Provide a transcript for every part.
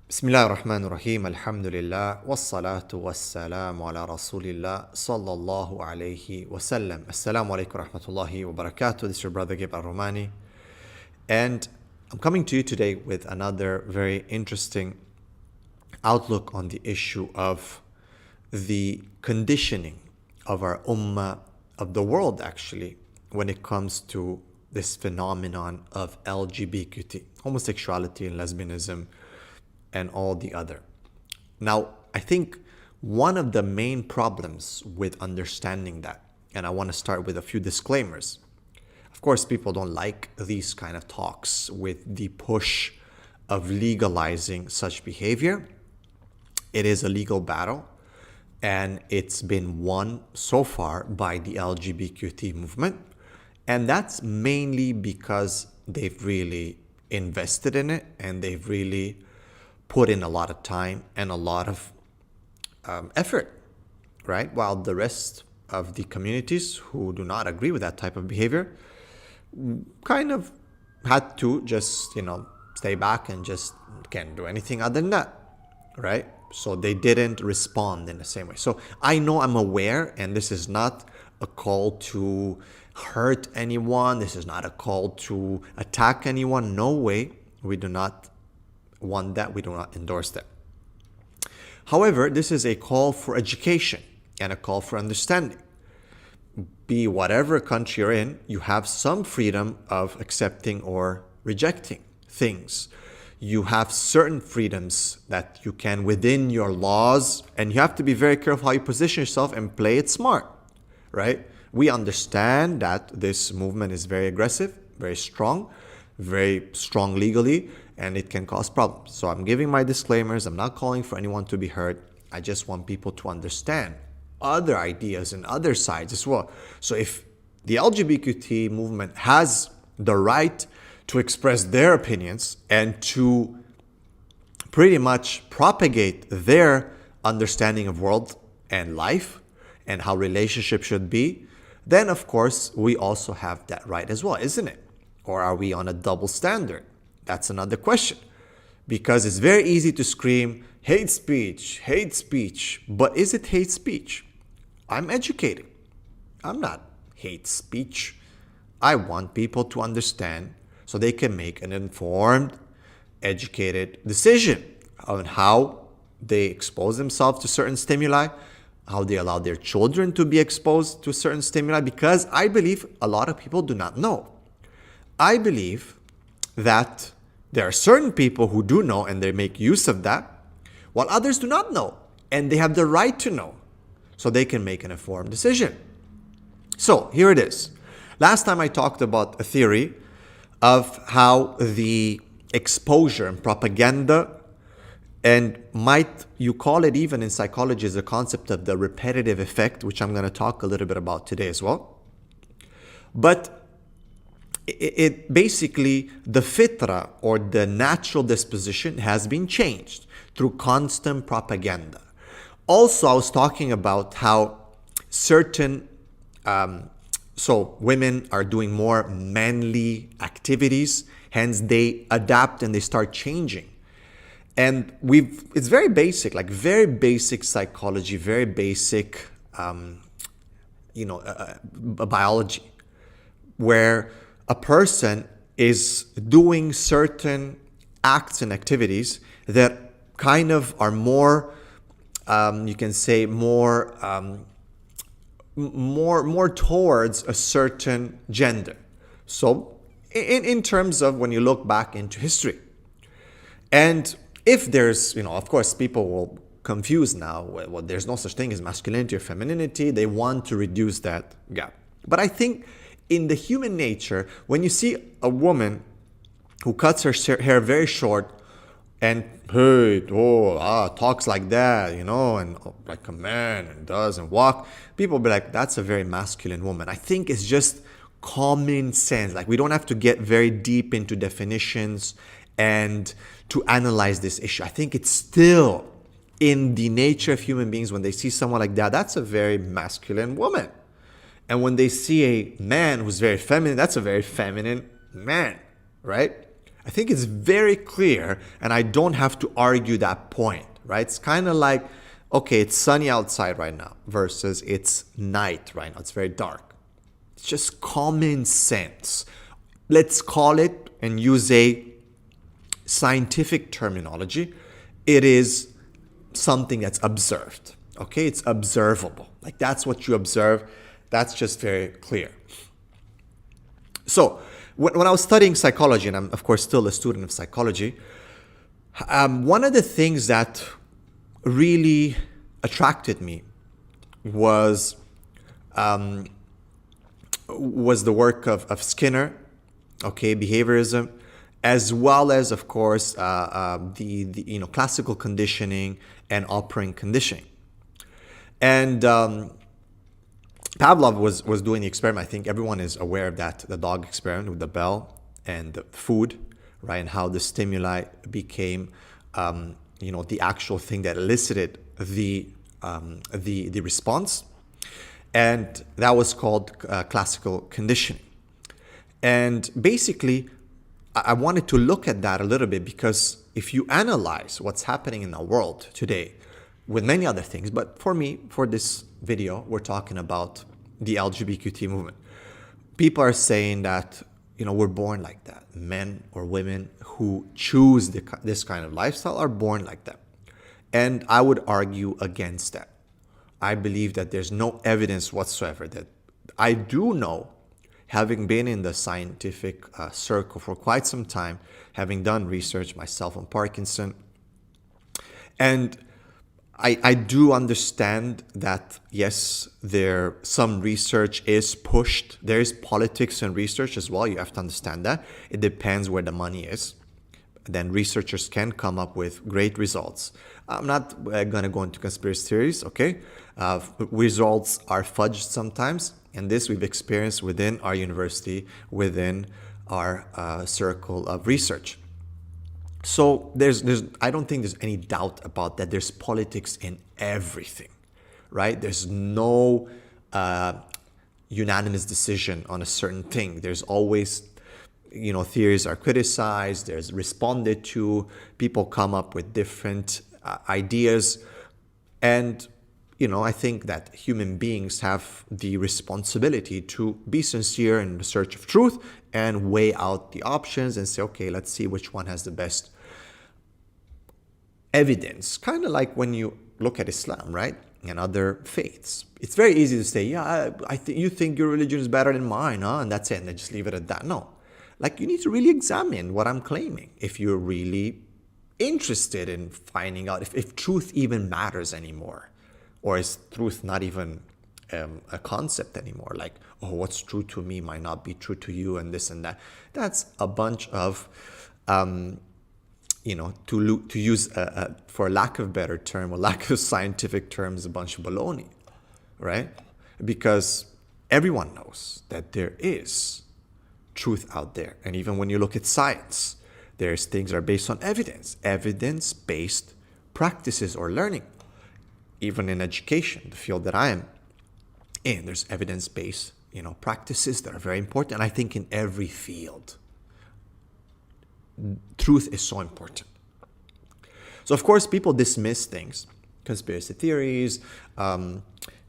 Bismillah ar-Rahman ar-Rahim, alhamdulillah, wassalatu wassalamu ala rasulillah, sallallahu alayhi wasallam. Assalamu alaikum rahmatullahi wa barakatuh. This is your brother Gib Romaani, and I'm coming to you today with another very interesting outlook on the issue of the conditioning of our ummah, of the world actually, when it comes to this phenomenon of LGBT, homosexuality and lesbianism, and all the other. Now, I think one of the main problems with understanding that, and I want to start with a few disclaimers. Of course, people don't like these kind of talks with the push of legalizing such behavior. It is a legal battle, and it's been won so far by the LGBTQ movement. And that's mainly because they've really invested in it and they've really put in a lot of time and a lot of effort, right? While the rest of the communities who do not agree with that type of behavior kind of had to just, stay back and just can't do anything other than that, right? So they didn't respond in the same way. So I know, I'm aware, and this is not a call to hurt anyone. This is not a call to attack anyone. No way. We do not want that. We do not endorse that. However, this is a call for education and a call for understanding. Be whatever country you're in, you have some freedom of accepting or rejecting things. You have certain freedoms that you can within your laws, and you have to be very careful how you position yourself and play it smart, right? We understand that this movement is very aggressive, very strong legally, and it can cause problems. So I'm giving my disclaimers. I'm not calling for anyone to be hurt. I just want people to understand other ideas and other sides as well. So if the LGBT movement has the right to express their opinions and to pretty much propagate their understanding of world and life and how relationships should be, then of course we also have that right as well, isn't it? Or are we on a double standard? That's another question. Because it's very easy to scream, hate speech, but is it hate speech? I'm educating. I'm not hate speech. I want people to understand so they can make an informed, educated decision on how they expose themselves to certain stimuli, how they allow their children to be exposed to certain stimuli, because I believe a lot of people do not know. I believe that there are certain people who do know and they make use of that, while others do not know and they have the right to know so they can make an informed decision. So here it is. Last time I talked about a theory of how the exposure and propaganda, and might you call it even in psychology as a concept of the repetitive effect, which I'm going to talk a little bit about today as well. But it basically, the fitra or the natural disposition has been changed through constant propaganda. Also, I was talking about how certain, so women are doing more manly activities, hence they adapt and they start changing. And it's very basic, like very basic psychology, very basic, biology, where a person is doing certain acts and activities that kind of are more, you can say more towards a certain gender. So in terms of when you look back into history. And if there's, of course, people will confuse now, well, there's no such thing as masculinity or femininity. They want to reduce that gap. But I think in the human nature, when you see a woman who cuts her hair very short and talks like that, and like a man and doesn't walk, people will be like, that's a very masculine woman. I think it's just common sense. Like, we don't have to get very deep into definitions and to analyze this issue. I think it's still in the nature of human beings, when they see someone like that, that's a very masculine woman. And when they see a man who's very feminine, that's a very feminine man, right? I think it's very clear, and I don't have to argue that point, right? It's kind of like, okay, it's sunny outside right now versus it's night right now. It's very dark. It's just common sense. Let's call it, and use a scientific terminology, it is something that's observed. Okay, it's observable. Like that's what you observe. That's just very clear. So when I was studying psychology, and I'm of course still a student of psychology, one of the things that really attracted me was the work of Skinner, okay, behaviorism, as well as, of course, the classical conditioning and operant conditioning. And Pavlov was doing the experiment. I think everyone is aware of that, the dog experiment with the bell and the food, right? And how the stimuli became, the actual thing that elicited the response. And that was called classical conditioning. And basically, I wanted to look at that a little bit, because if you analyze what's happening in the world today with many other things, but for me, for this video, we're talking about the LGBTQ movement. People are saying that, we're born like that. Men or women who choose this kind of lifestyle are born like that. And I would argue against that. I believe that there's no evidence whatsoever that I do know, having been in the scientific circle for quite some time, having done research myself on Parkinson, and I do understand that, yes, some research is pushed. There is politics in research as well. You have to understand that. It depends where the money is. Then researchers can come up with great results. I'm not going to go into conspiracy theories, okay? Results are fudged sometimes. And this we've experienced within our university, within our circle of research. So I don't think there's any doubt about that. There's politics in everything, right? There's no unanimous decision on a certain thing. There's always, theories are criticized, there's responded to, people come up with different ideas. And I think that human beings have the responsibility to be sincere in the search of truth and weigh out the options and say, okay, let's see which one has the best evidence. Kind of like when you look at Islam, right? And other faiths. It's very easy to say, yeah, you think your religion is better than mine, huh? And that's it. And then just leave it at that. No. Like, you need to really examine what I'm claiming if you're really interested in finding out if truth even matters anymore. Or is truth not even a concept anymore? Like, oh, what's true to me might not be true to you, and this and that. That's a bunch of, to use, for lack of a better term, or lack of scientific terms, a bunch of baloney, right? Because everyone knows that there is truth out there. And even when you look at science, there's things that are based on evidence-based practices or learning. Even in education, the field that I am in, there's evidence-based, practices that are very important. And I think in every field, truth is so important. So of course, people dismiss things, conspiracy theories,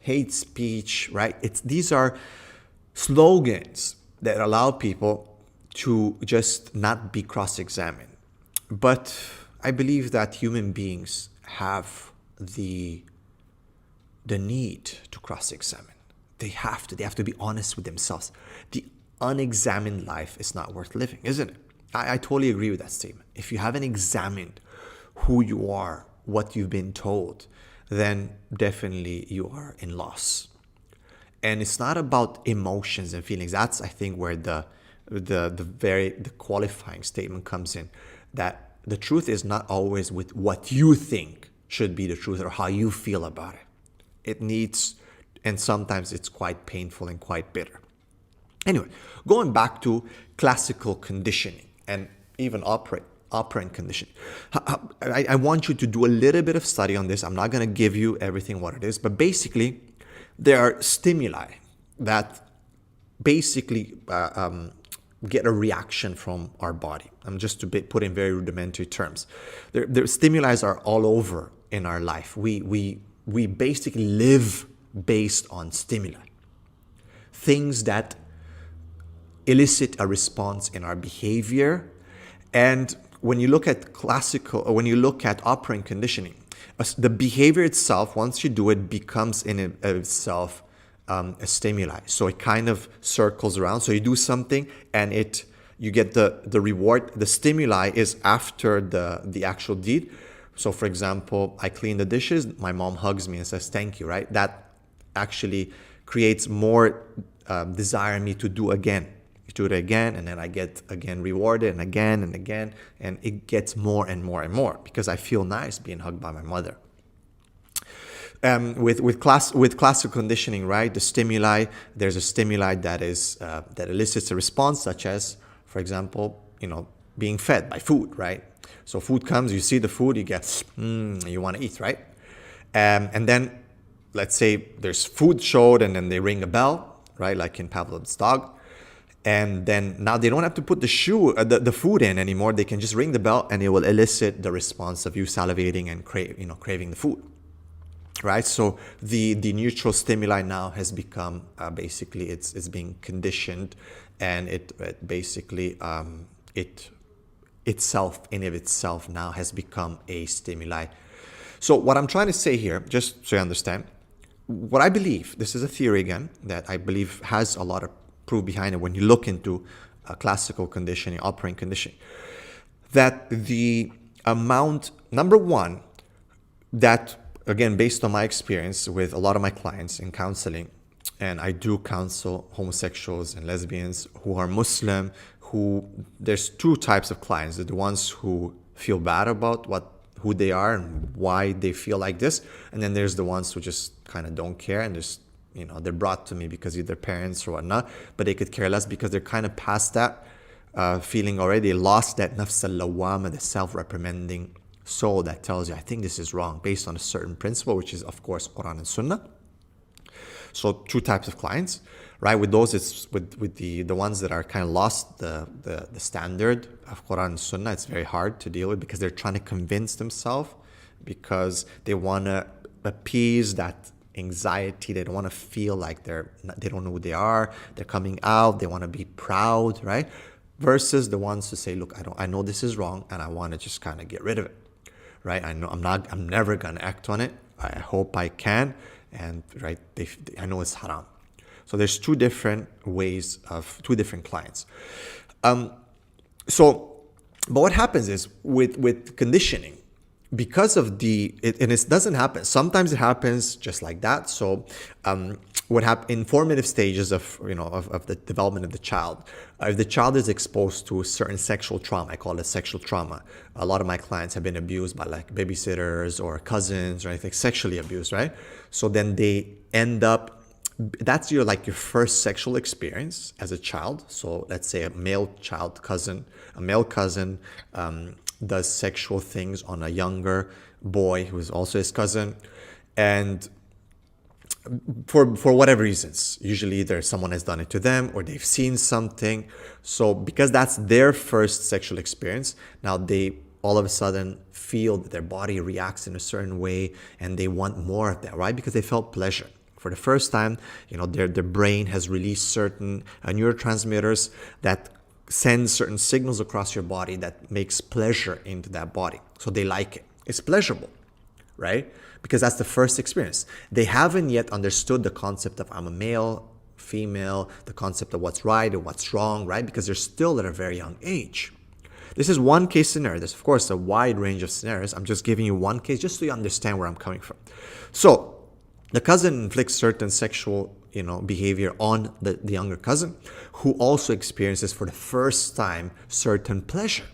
hate speech, right? These are slogans that allow people to just not be cross-examined. But I believe that human beings have the need to cross-examine. They have to be honest with themselves. The unexamined life is not worth living, isn't it? I totally agree with that statement. If you haven't examined who you are, what you've been told, then definitely you are in loss. And it's not about emotions and feelings. That's, I think, where the qualifying statement comes in. That the truth is not always with what you think should be the truth or how you feel about it. It needs, and sometimes it's quite painful and quite bitter. Anyway, going back to classical conditioning and even operant conditioning. I want you to do a little bit of study on this. I'm not going to give you everything what it is, but basically there are stimuli that basically get a reaction from our body. I'm just to put in very rudimentary terms. The stimuli are all over in our life. We basically live based on stimuli. Things that elicit a response in our behavior. And when you look at classical, or when you look at operant conditioning, the behavior itself, once you do it, becomes in itself a stimuli. So it kind of circles around. So you do something and you get the reward. The stimuli is after the actual deed. So for example, I clean the dishes, my mom hugs me and says, thank you, right? That actually creates more desire in me to do again. You do it again, and then I get again rewarded, and again, and it gets more and more and more because I feel nice being hugged by my mother. With classical conditioning, right? The stimuli, there's a stimuli that elicits a response, such as, for example, being fed by food, right? So food comes, you see the food, you get, you want to eat, right? And then, let's say there's food showed, and then they ring a bell, right? Like in Pavlov's dog. And then now they don't have to put the food in anymore. They can just ring the bell, and it will elicit the response of you salivating and craving the food, right? So the neutral stimuli now has become basically it's being conditioned, and it basically itself in of itself now has become a stimuli. So what I'm trying to say here, just so you understand, what I believe, this is a theory again that I believe has a lot of proof behind it when you look into classical conditioning, operant conditioning, that the amount, number one, that again, based on my experience with a lot of my clients in counseling, and I do counsel homosexuals and lesbians who are Muslim, there's two types of clients. There's the ones who feel bad about who they are and why they feel like this, and then there's the ones who just kind of don't care and just they're brought to me because either parents or whatnot, but they could care less because they're kind of past that feeling already. They lost that nafs al-lawwama, the self-reprimanding soul that tells you, I think this is wrong, based on a certain principle, which is, of course, Quran and Sunnah. So two types of clients, right? With those, it's with the ones that are kind of lost the standard of Quran and Sunnah. It's very hard to deal with because they're trying to convince themselves, because they want to appease that anxiety. They don't want to feel like they don't know who they are. They're coming out. They want to be proud, right? Versus the ones who say, look, I know this is wrong, and I want to just kind of get rid of it, right? I know I'm never gonna act on it. I hope I can, and right, I know it's haram. So there's two different ways of two different clients. But what happens is with conditioning, because of it doesn't happen. Sometimes it happens just like that. So what happens in formative stages of the development of the child, if the child is exposed to certain sexual trauma, I call it sexual trauma. A lot of my clients have been abused by like babysitters or cousins or anything, sexually abused, right? So then they end up, that's your first sexual experience as a child. So let's say a male cousin does sexual things on a younger boy who is also his cousin, and for whatever reasons, usually either someone has done it to them or they've seen something. So because that's their first sexual experience, now they all of a sudden feel that their body reacts in a certain way, and they want more of that, right? Because they felt pleasure. For the first time, their brain has released certain neurotransmitters that send certain signals across your body that makes pleasure into that body. So they like it. It's pleasurable, right? Because that's the first experience. They haven't yet understood the concept of I'm a male, female, the concept of what's right and what's wrong, right? Because they're still at a very young age. This is one case scenario. There's, of course, a wide range of scenarios. I'm just giving you one case just so you understand where I'm coming from. So the cousin inflicts certain sexual behavior on the younger cousin, who also experiences for the first time certain pleasure.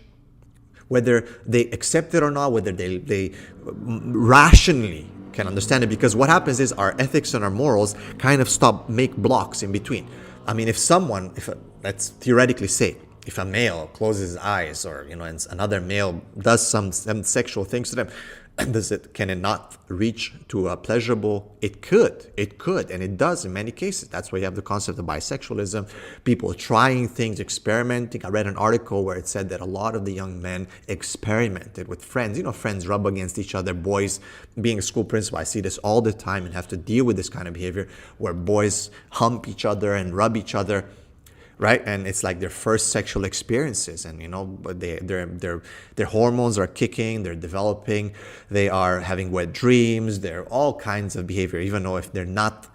Whether they accept it or not, whether they rationally can understand it, because what happens is our ethics and our morals kind of make blocks in between. I mean, let's theoretically say, if a male closes his eyes, or and another male does some sexual things to them, can it not reach to a pleasurable? It could, and it does in many cases. That's why you have the concept of bisexualism, people trying things, experimenting. I read an article where it said that a lot of the young men experimented with friends. Friends rub against each other. Boys, being a school principal, I see this all the time and have to deal with this kind of behavior where boys hump each other and rub each other, right? And it's like their first sexual experiences, and their hormones are kicking, they're developing, they are having wet dreams, they're all kinds of behavior. Even though if they're not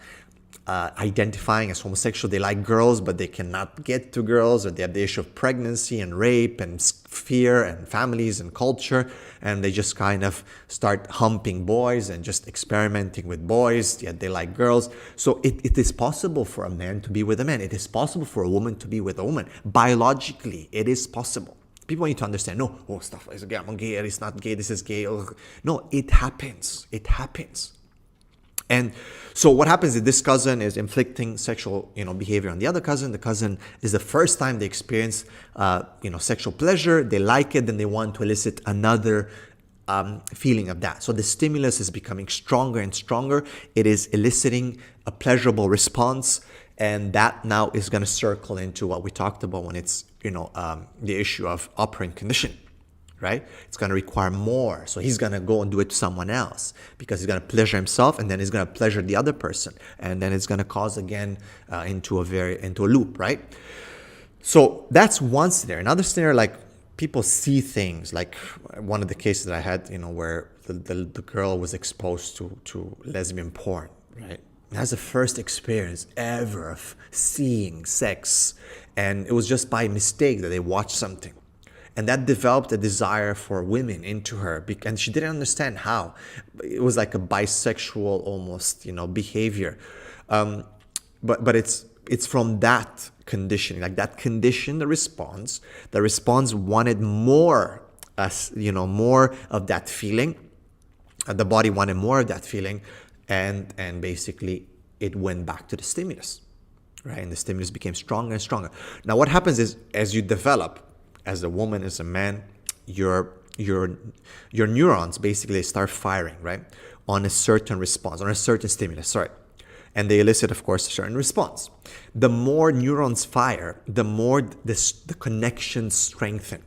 identifying as homosexual, they like girls, but they cannot get to girls, or they have the issue of pregnancy and rape and fear and families and culture, and they just kind of start humping boys and just experimenting with boys, yet they like girls. So it is possible for a man to be with a man. It is possible for a woman to be with a woman. Biologically, it is possible. People need to understand, no, stuff is gay, I'm gay, it's not gay, this is gay. No, it happens. It happens. And so what happens is this cousin is inflicting sexual, behavior on the other cousin. The cousin is the first time they experience, sexual pleasure. They like it, then they want to elicit another feeling of that. So the stimulus is becoming stronger and stronger. It is eliciting a pleasurable response, and that now is going to circle into what we talked about when it's, the issue of operant conditioning. Right? It's going to require more. So he's going to go and do it to someone else because he's going to pleasure himself, and then he's going to pleasure the other person. And then it's going to cause again into a loop, right? So that's one scenario. Another scenario, like people see things, like one of the cases that I had, where the girl was exposed to lesbian porn, right? That's the first experience ever of seeing sex. And it was just by mistake that they watched something. And that developed a desire for women into her, and she didn't understand how. It was like a bisexual almost, behavior. But it's from that conditioning, like that conditioned the response. The response wanted more, more of that feeling. The body wanted more of that feeling, and basically it went back to the stimulus, right? And the stimulus became stronger and stronger. Now, what happens is, as you develop, as a woman, as a man, your neurons basically start firing, right, on a certain response, on a certain stimulus, and they elicit, of course, a certain response. The more neurons fire, the more the connections strengthen.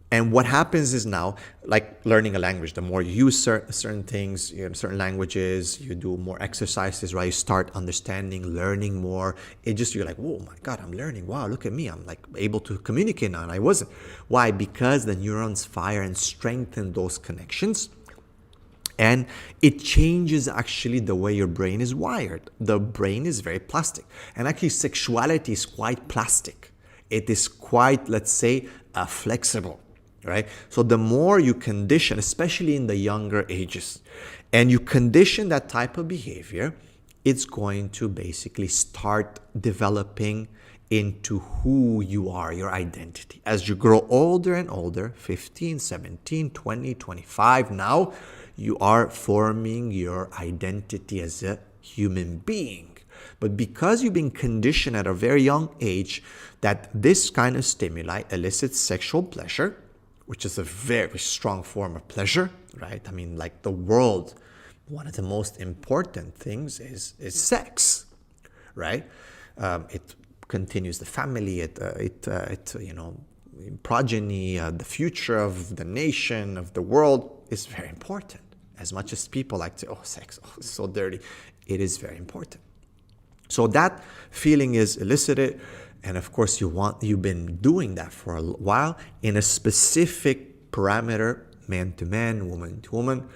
And what happens is now, like learning a language, the more you use certain things, certain languages, you do more exercises, right? You start understanding, learning more. You're like, oh my God, I'm learning. Wow, look at me. I'm like able to communicate now, and I wasn't. Why? Because the neurons fire and strengthen those connections. And it changes actually the way your brain is wired. The brain is very plastic. And actually sexuality is quite plastic. It is quite, let's say, flexible. Right? So the more you condition, especially in the younger ages, and you condition that type of behavior, it's going to basically start developing into who you are, your identity. As you grow older and older, 15, 17, 20, 25, now you are forming your identity as a human being. But because you've been conditioned at a very young age that this kind of stimuli elicits sexual pleasure, which is a very strong form of pleasure, right? I mean, like the world, one of the most important things is sex, right? It continues the family, progeny, the future of the nation, of the world is very important. As much as people like to, sex, it's so dirty, it is very important. So that feeling is elicited. And of course, you've been doing that for a while in a specific parameter, man to man, woman to woman,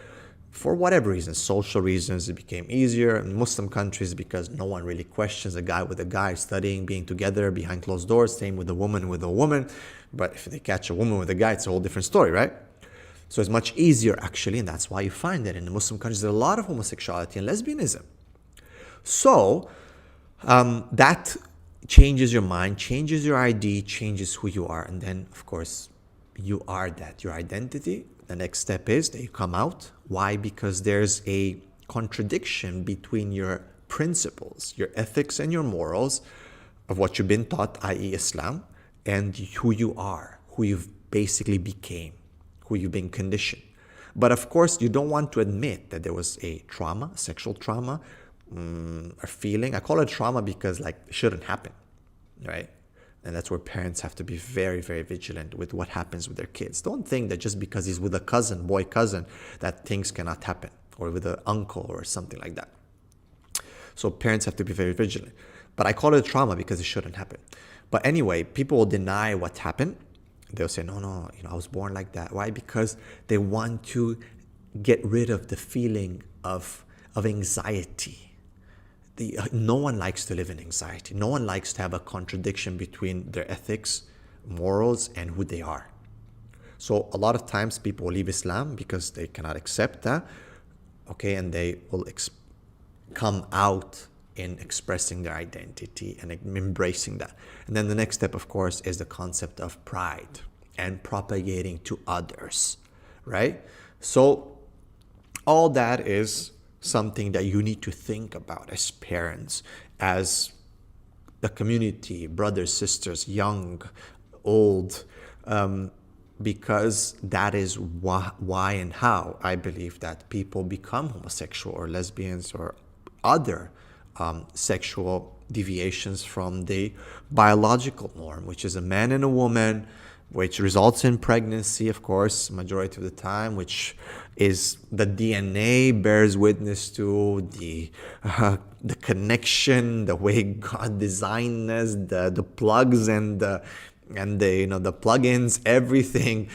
for whatever reasons, social reasons. It became easier in Muslim countries because no one really questions a guy with a guy studying, being together behind closed doors, same with a woman. But if they catch a woman with a guy, it's a whole different story, right? So it's much easier actually, and that's why you find that in the Muslim countries, there's a lot of homosexuality and lesbianism. So that changes your mind, changes your ID, changes who you are. And then, of course, you are that, your identity. The next step is that you come out. Why? Because there's a contradiction between your principles, your ethics and your morals of what you've been taught, i.e. Islam, and who you are, who you've basically became, who you've been conditioned. But of course, you don't want to admit that there was a trauma, sexual trauma, a feeling. I call it trauma because like it shouldn't happen, right? And that's where parents have to be very, very vigilant with what happens with their kids. Don't think that just because he's with a cousin, boy cousin, that things cannot happen, or with an uncle or something like that. So parents have to be very vigilant. But I call it trauma because it shouldn't happen. But anyway, people will deny what happened. They'll say, no, I was born like that. Why? Because they want to get rid of the feeling of anxiety. No one likes to live in anxiety. No one likes to have a contradiction between their ethics, morals, and who they are. So a lot of times people will leave Islam because they cannot accept that, okay, and they will come out in expressing their identity and embracing that. And then the next step, of course, is the concept of pride and propagating to others, right? So all that is something that you need to think about as parents, as the community, brothers, sisters, young, old, because that is why and how I believe that people become homosexual or lesbians or other sexual deviations from the biological norm, which is a man and a woman, which results in pregnancy, of course, majority of the time, which is the DNA bears witness to the connection, the way God designed us, the plugs and the plugins, everything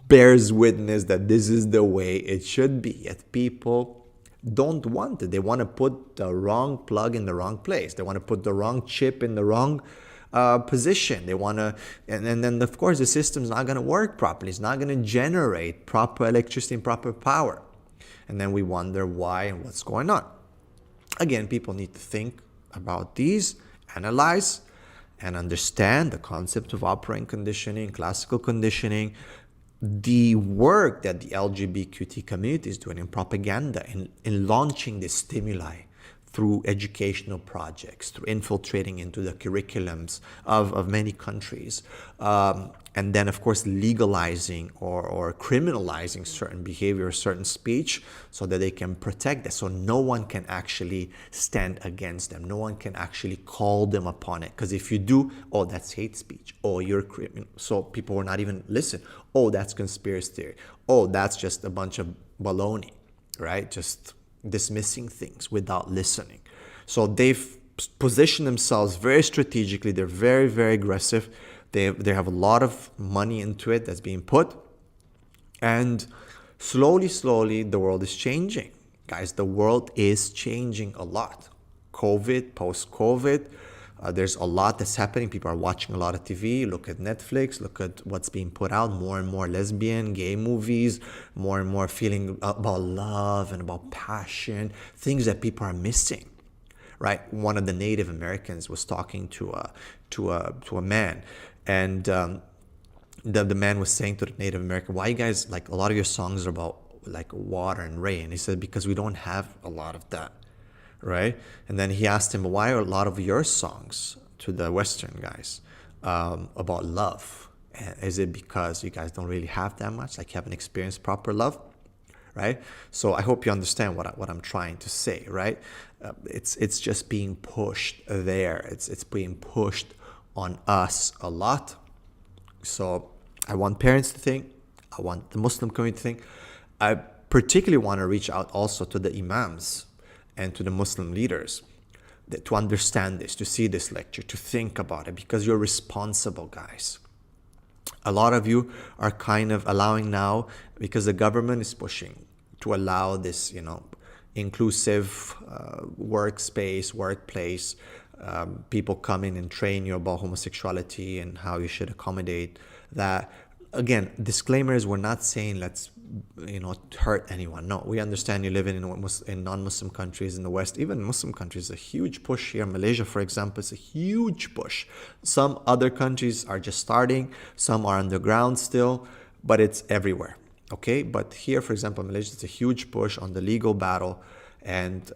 bears witness that this is the way it should be. Yet people don't want it. They want to put the wrong plug in the wrong place. They want to put the wrong chip in the wrong position. They want to, and then of course the system's not going to work properly. It's not going to generate proper electricity and proper power. And then we wonder why and what's going on. Again, people need to think about these, analyze, and understand the concept of operant conditioning, classical conditioning, the work that the LGBTQ community is doing in propaganda, in launching the stimuli through educational projects, through infiltrating into the curriculums of many countries. And then, of course, legalizing or criminalizing certain behavior, certain speech, so that they can protect that. So no one can actually stand against them. No one can actually call them upon it. Because if you do, oh, that's hate speech. Oh, you're criminal. So people will not even listen. Oh, that's conspiracy theory. Oh, that's just a bunch of baloney, right? Just dismissing things without listening. So they've positioned themselves very strategically. They're very, very aggressive. They have a lot of money into it that's being put. And slowly, the world is changing. Guys, the world is changing a lot. COVID, post-COVID, there's a lot that's happening. People are watching a lot of TV. Look at Netflix. Look at what's being put out. More and more lesbian, gay movies. More and more feeling about love and about passion. Things that people are missing, right? One of the Native Americans was talking to a man, and the man was saying to the Native American, "Why you guys, like, a lot of your songs are about like water and rain?" He said, "Because we don't have a lot of that." Right? And then he asked him, why are a lot of your songs, to the Western guys, about love? Is it because you guys don't really have that much? Like, you haven't experienced proper love? Right? So I hope you understand what I'm trying to say, right? It's just being pushed there. It's being pushed on us a lot. So I want parents to think. I want the Muslim community to think. I particularly want to reach out also to the imams and to the Muslim leaders to understand this, to see this lecture, to think about it, because you're responsible, guys. A lot of you are kind of allowing now, because the government is pushing to allow this, inclusive workspace, workplace. People come in and train you about homosexuality and how you should accommodate that. Again, disclaimers, we're not saying let's hurt anyone. No, we understand you live in non-Muslim countries in the West, even Muslim countries. A huge push here. Malaysia, for example, is a huge push. Some other countries are just starting. Some are underground still, but it's everywhere. Okay, but here, for example, Malaysia, it's a huge push on the legal battle, and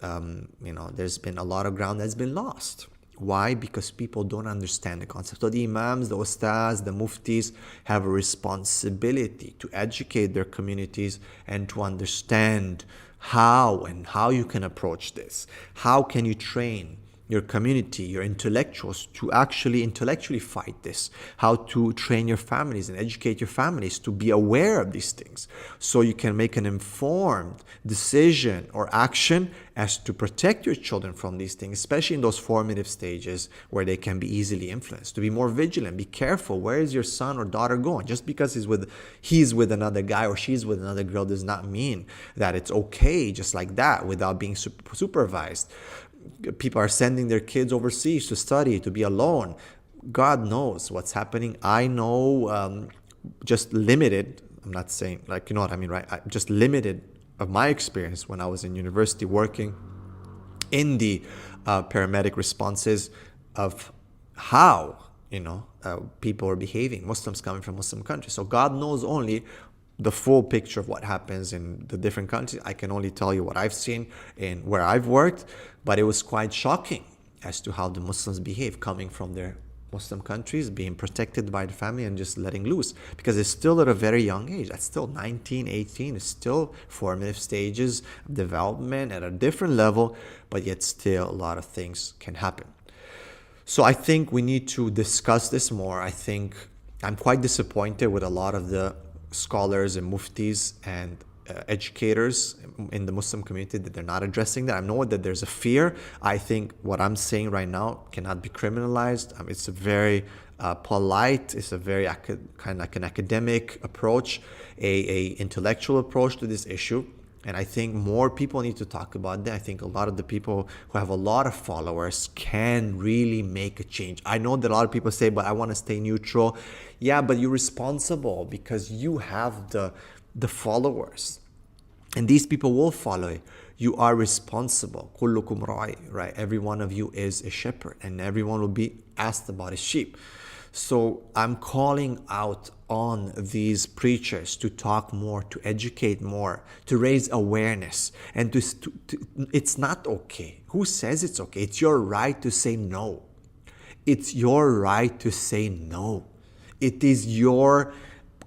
there's been a lot of ground that's been lost. Why? Because people don't understand the concept. So the imams, the ustaz, the muftis have a responsibility to educate their communities and to understand how you can approach this. How can you train your community, your intellectuals, to actually intellectually fight this? How to train your families and educate your families to be aware of these things, so you can make an informed decision or action as to protect your children from these things, especially in those formative stages where they can be easily influenced. To be more vigilant, be careful. Where is your son or daughter going? Just because he's with another guy or she's with another girl does not mean that it's okay just like that without being supervised. People are sending their kids overseas to study, to be alone. God knows what's happening. I know just limited, I'm not saying, like, you know what I mean, right? Just limited of my experience when I was in university working in the paramedic responses of how, people are behaving, Muslims coming from Muslim countries. So God knows only the full picture of what happens in the different countries. I can only tell you what I've seen in where I've worked, but it was quite shocking as to how the Muslims behave coming from their Muslim countries, being protected by the family and just letting loose, because it's still at a very young age. That's still 19, 18. It's still formative stages of development at a different level, but yet still a lot of things can happen. So I think we need to discuss this more. I think I'm quite disappointed with a lot of the scholars and muftis and educators in the Muslim community that they're not addressing that. I know that there's a fear. I think what I'm saying right now cannot be criminalized. It's a very polite, it's a very kind of like an academic approach, a intellectual approach to this issue. And I think more people need to talk about that. I think a lot of the people who have a lot of followers can really make a change. I know that a lot of people say, but I want to stay neutral. Yeah, but you're responsible because you have the followers. And these people will follow it. You are responsible. كُلُّكُمْ رَاعٍ, right? Every one of you is a shepherd, and everyone will be asked about his sheep. So I'm calling out on these preachers to talk more, to educate more, to raise awareness, and to it's not okay. Who says it's okay? It's your right to say no. It's your right to say no. It is your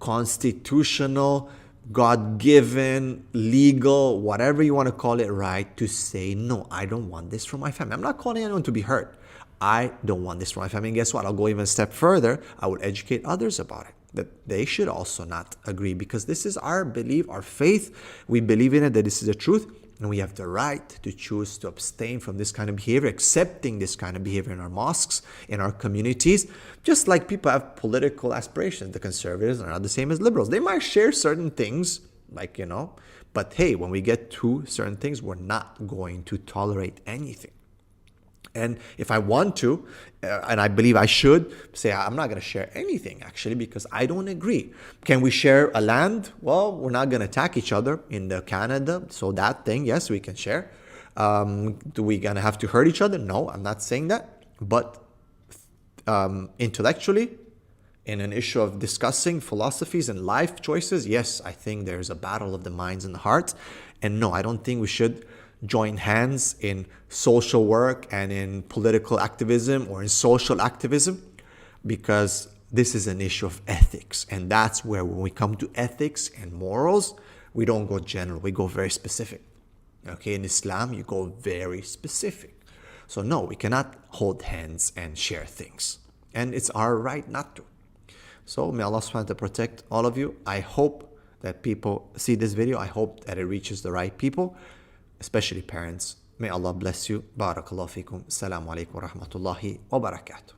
constitutional, God-given, legal, whatever you want to call it, right to say no. I don't want this for my family. I'm not calling anyone to be hurt. I don't want this for my family. And guess what? I'll go even a step further. I will educate others about it, that they should also not agree, because this is our belief, our faith. We believe in it, that this is the truth, and we have the right to choose to abstain from this kind of behavior, accepting this kind of behavior in our mosques, in our communities. Just like people have political aspirations. The conservatives are not the same as liberals. They might share certain things, like, but hey, when we get to certain things, we're not going to tolerate anything. And if I want to, and I believe I should, say I'm not going to share anything, actually, because I don't agree. Can we share a land? Well, we're not going to attack each other in Canada. So that thing, yes, we can share. Do we going to have to hurt each other? No, I'm not saying that. But intellectually, in an issue of discussing philosophies and life choices, yes, I think there's a battle of the minds and the hearts. And no, I don't think we should join hands in social work and in political activism or in social activism, because this is an issue of ethics. And that's where, when we come to ethics and morals, we don't go general, we go very specific. Okay, in Islam, you go very specific. So no, we cannot hold hands and share things. And it's our right not to. So may Allah subhanahu wa ta'ala protect all of you. I hope that people see this video. I hope that it reaches the right people, especially parents. May Allah bless you. Barakallahu fikum. Assalamu alaikum wa rahmatullahi wa barakatuh.